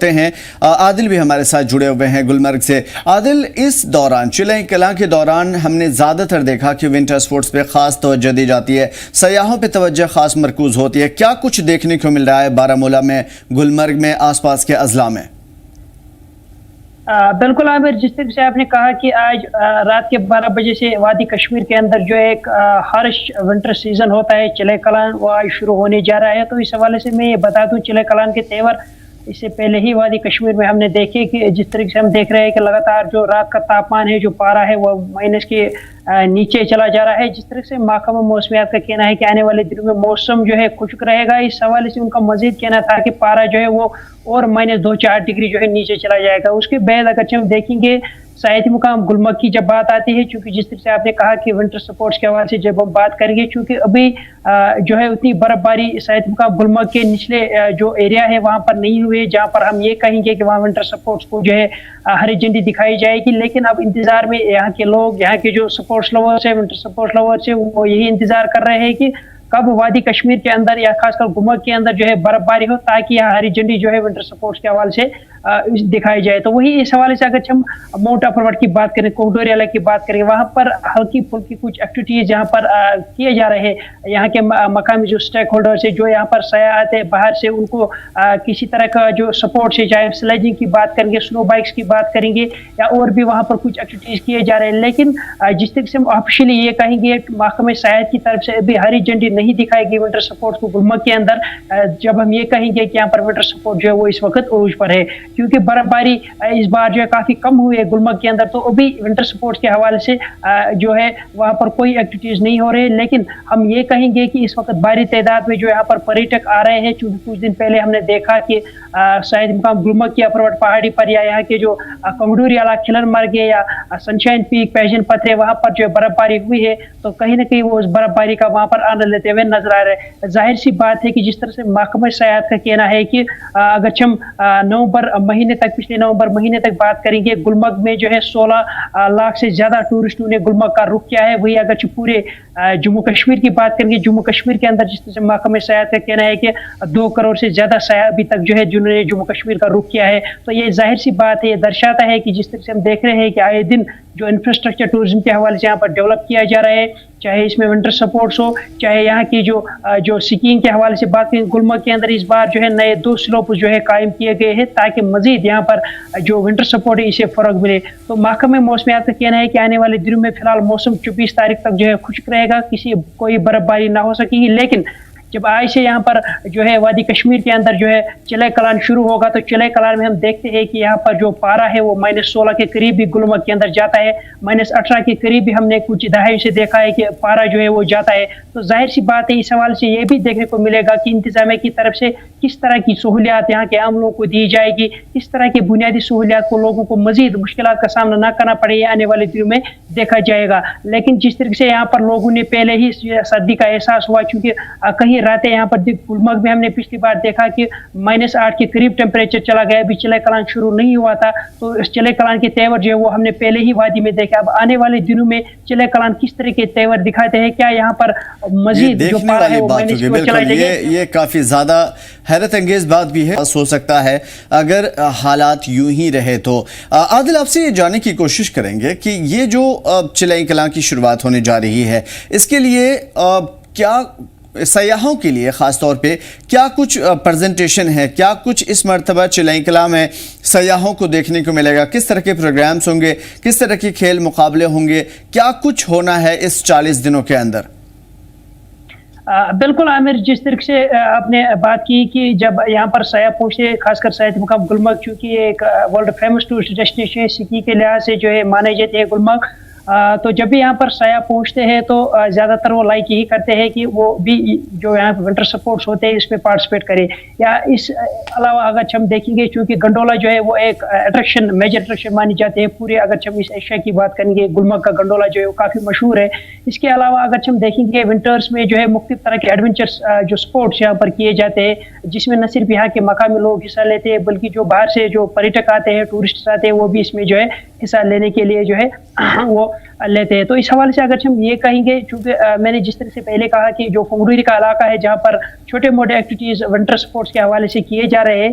ہیں عادل بھی ہمارے ساتھ جڑے ہوئے ہیں گلمرگ سے۔ عادل، اس دوران چلیں کلاں کے دوران ہم نے زیادہ تر دیکھا کہ ونٹر سپورٹس پہ خاص توجہ دی جاتی ہے، سیاحوں پہ توجہ خاص مرکوز ہوتی ہے۔ کیا کچھ دیکھنے کو مل رہا ہے بارہمولہ میں، گلمرگ میں، آس پاس کے اضلاع میں؟ بالکل عامر، جس طرح سے آپ نے کہا کہ آج رات کے 12 بجے سے وادی کشمیر کے اندر جو ایک ہارش ونٹر سیزن ہوتا ہے چلے کلان، وہ آج شروع ہونے جا رہا ہے۔ تو اس حوالے سے میں یہ بتا دوں، چلے کلان کے تیور اس سے پہلے ہی وادی کشمیر میں ہم نے دیکھے کہ جس طریقے سے ہم دیکھ رہے ہیں کہ لگاتار جو رات کا تاپمان ہے، جو پارا ہے، وہ مائنس کے نیچے چلا جا رہا ہے۔ جس طرح سے محکمہ موسمیات کا کہنا ہے کہ آنے والے دنوں میں موسم جو ہے خشک رہے گا۔ اس حوالے سے ان کا مزید کہنا تھا کہ پارا جو ہے وہ اور -2-4 ڈگری جو ہے نیچے چلا جائے گا۔ اس کے بعد اگر ہم دیکھیں گے سیاحتی مقام گلمرگ کی جب بات آتی ہے، چونکہ جس طرح سے آپ نے کہا کہ ونٹر سپورٹس کے حوالے سے جب ہم بات کریں گے، چونکہ ابھی جو ہے اتنی برف باری سیاحتی مقام گلمرگ کے نچلے جو ایریا ہے وہاں پر نہیں ہوئے جہاں پر ہم یہ کہیں گے کہ وہاں ونٹر سپورٹس کو جو ہے ہری جھنڈی دکھائی جائے گی۔ لیکن اب انتظار میں یہاں کے لوگ، یہاں کے جو سپورٹس لورس ہیں، ونٹر سپورٹس لورس ہیں، وہ یہی انتظار کر رہے ہیں کہ کب وادی کشمیر کے اندر یا خاص کر گلمرگ کے اندر جو ہے برف باری ہو، تاکہ یہاں ہری جھنڈی جو ہے ونٹر سپورٹس کے حوالے سے دکھائی جائے۔ تو وہی اس حوالے سے اگر ہم ماؤنٹ افروٹ کی بات کریں، کوکڈور علاقے کی بات کریں، وہاں پر ہلکی پھلکی کچھ ایکٹیویٹیز یہاں پر کیے جا رہے ہیں۔ یہاں کے مقامی جو اسٹیک ہولڈرز ہیں، جو یہاں پر سیاح آتے ہیں باہر سے، ان کو کسی طرح کا جو سپورٹ ہے، چاہے سلیجنگ کی بات کریں گے، سنو بائکس کی بات کریں گے، یا اور بھی وہاں پر کچھ ایکٹیویٹیز کیے جا رہے ہیں۔ لیکن جس طرح سے ہم آفیشلی یہ کہیں گے محکمہ سیاحت کی طرف سے ابھی ہری جھنڈی نہیں دکھائے گی ونٹر سپورٹ کو گلمرگ کے اندر، جب ہم یہ کہیں گے کہ یہاں پر ونٹر سپورٹ جو ہے وہ اس وقت عروج پر ہے، کیونکہ برف باری اس بار جو ہے کافی کم ہوئی ہے گلمرگ کے اندر۔ تو ابھی ونٹر سپورٹس کے حوالے سے جو ہے وہاں پر کوئی ایکٹیویٹیز نہیں ہو رہے، لیکن ہم یہ کہیں گے کہ اس وقت بھاری تعداد میں جو یہاں پر پریٹک آ رہے ہیں، چونکہ کچھ دن پہلے ہم نے دیکھا کہ سیاحتی مقام گلمرگ کی افروٹ پہاڑی پر یا یہاں کے جو کنگڈوری علاقہ کھلن مرگ یا سنشائن پیک، پیجن پتھرے، وہاں پر جو برف باری ہوئی ہے، تو کہیں نہ کہیں وہ اس برف باری کا وہاں پر آنند لیتے ہوئے نظر آ رہے ہیں۔ ظاہر سی بات ہے کہ جس طرح سے محکمہ سیاحت کا کہنا ہے کہ اگر ہم نومبر مہینے تک، پچھلے نومبر مہینے تک بات کریں گے، گلمرگ میں جو ہے 16 لاکھ سے زیادہ ٹورسٹوں نے گلمرگ کا رخ کیا ہے۔ وہی اگر پورے جموں کشمیر کی بات کریں گے، جموں کشمیر کے اندر جس طرح سے محکمہ سیاحت کا کہنا ہے کہ 2 کروڑ سے زیادہ سیاح ابھی تک جو ہے جنہوں نے جموں کشمیر کا رخ کیا ہے۔ تو یہ ظاہر سی بات ہے، یہ درشاتا ہے کہ جس طرح سے ہم دیکھ رہے ہیں کہ آئے دن جو انفراسٹرکچر ٹورزم کے حوالے سے یہاں پر ڈیولپ کیا جا رہا ہے، چاہے اس میں ونٹر سپورٹس ہو، چاہے یہاں کی جو سکینگ کے حوالے سے بات کریں، گلمرگ کے اندر اس بار جو ہے نئے 2 سلوپ جو ہے قائم کیے گئے ہیں، تاکہ مزید یہاں پر جو ونٹر سپورٹ ہے اسے فروغ ملے۔ تو محکمہ موسمیات کا کہنا ہے کہ آنے والے دنوں میں فی الحال موسم 24 تاریخ تک جو ہے خشک رہے گا، کوئی برف باری نہ ہو سکے گی۔ لیکن جب آج سے یہاں پر جو ہے وادی کشمیر کے اندر جو ہے چلے کلان شروع ہوگا، تو چلے کلان میں ہم دیکھتے ہیں کہ یہاں پر جو پارا ہے وہ -16 کے قریب بھی گلمرگ کے اندر جاتا ہے، -18 کے قریب بھی ہم نے کچھ دہائیوں سے دیکھا ہے کہ پارا جو ہے وہ جاتا ہے۔ تو ظاہر سی بات ہے، اس حوالے سے یہ بھی دیکھنے کو ملے گا کہ انتظامیہ کی طرف سے کس طرح کی سہولیات یہاں کے عملوں کو دی جائے گی، کس طرح کی بنیادی سہولیات کو لوگوں کو مزید مشکلات کا سامنا نہ کرنا پڑے، یہ آنے والے دنوں میں دیکھا جائے گا۔ لیکن جس طریقے سے یہاں پر لوگوں نے پہلے ہی سردی کا احساس ہوا، چونکہ کہیں راتیں یہاں پر گلمرگ میں ہم نے پچھلی بار دیکھا کہ -8 کے قریب ٹیمپریچر چلا گیا، ابھی چلے کلان شروع نہیں ہوا تھا۔ تو اس چلے کلان کے تیور جو ہے وہ ہم نے پہلے ہی وادی میں دیکھا۔ اب آنے والے دنوں میں چلے کلان کس طرح کے تیور دکھاتے ہیں، کیا یہاں پر مزید جو پارا ہے وہ بالکل یہ کافی زیادہ حیرت انگیز بات بھی ہے، ہو سکتا ہے اگر حالات یوں ہی رہے تو۔ عادل، آپ سے یہ جاننے کی کوشش کریں گے کہ یہ جو چلے کلان کی شروعات ہونے جا رہی ہے، اس کے لیے کیا سیاحوں کے لیے خاص طور پہ کیا کچھ پریزنٹیشن ہے، کیا کچھ اس مرتبہ چلیں کلاں میں سیاحوں کو دیکھنے کو ملے گا؟ کس طرح کے پروگرامز ہوں گے، کس طرح کے کھیل مقابلے ہوں گے، کیا کچھ ہونا ہے اس 40 دنوں کے اندر؟ بالکل عامر، جس طرح سے آپ نے بات کی کہ جب یہاں پر سیاح پہنچے، خاص کر سیاحتی مقام گلمرگ، چونکہ ایک ورلڈ فیمس ٹورسٹ ڈیسٹینیشن ہے، سکی کے لحاظ سے جو ہے مانے جاتے ہیں گلمرگ، تو جب بھی یہاں پر سیاح پہنچتے ہیں تو زیادہ تر وہ لائک یہی کرتے ہیں کہ وہ بھی جو یہاں ونٹر سپورٹس ہوتے ہیں اس میں پارٹیسپیٹ کرے۔ یا اس علاوہ اگر ہم دیکھیں گے، چونکہ گنڈولا جو ہے وہ ایک اٹریکشن، میجر اٹریکشن مانی جاتے ہیں پورے، اگر ہم اس ایشیا کی بات کریں گے، گلمرگ کا گنڈولا جو ہے وہ کافی مشہور ہے۔ اس کے علاوہ اگر ہم دیکھیں گے ونٹرز میں جو ہے مختلف طرح کے ایڈونچرس جو سپورٹس یہاں پر کیے جاتے ہیں، جس میں نہ صرف یہاں کے مقامی لوگ حصہ لیتے ہیں، بلکہ جو باہر سے جو پریٹک آتے ہیں، ٹورسٹ آتے ہیں، وہ بھی اس میں جو ہے حصہ لینے کے لیے جو ہے وہ لیتے ہیں۔ تو اس حوالے سے اگر ہم یہ کہیں گے، چونکہ میں نے جس طرح سے پہلے کہا کہ جو کنگڈوری کا علاقہ ہے جہاں پر چھوٹے موٹے ایکٹیویٹیز ونٹر سپورٹس کے حوالے سے کیے جا رہے ہیں،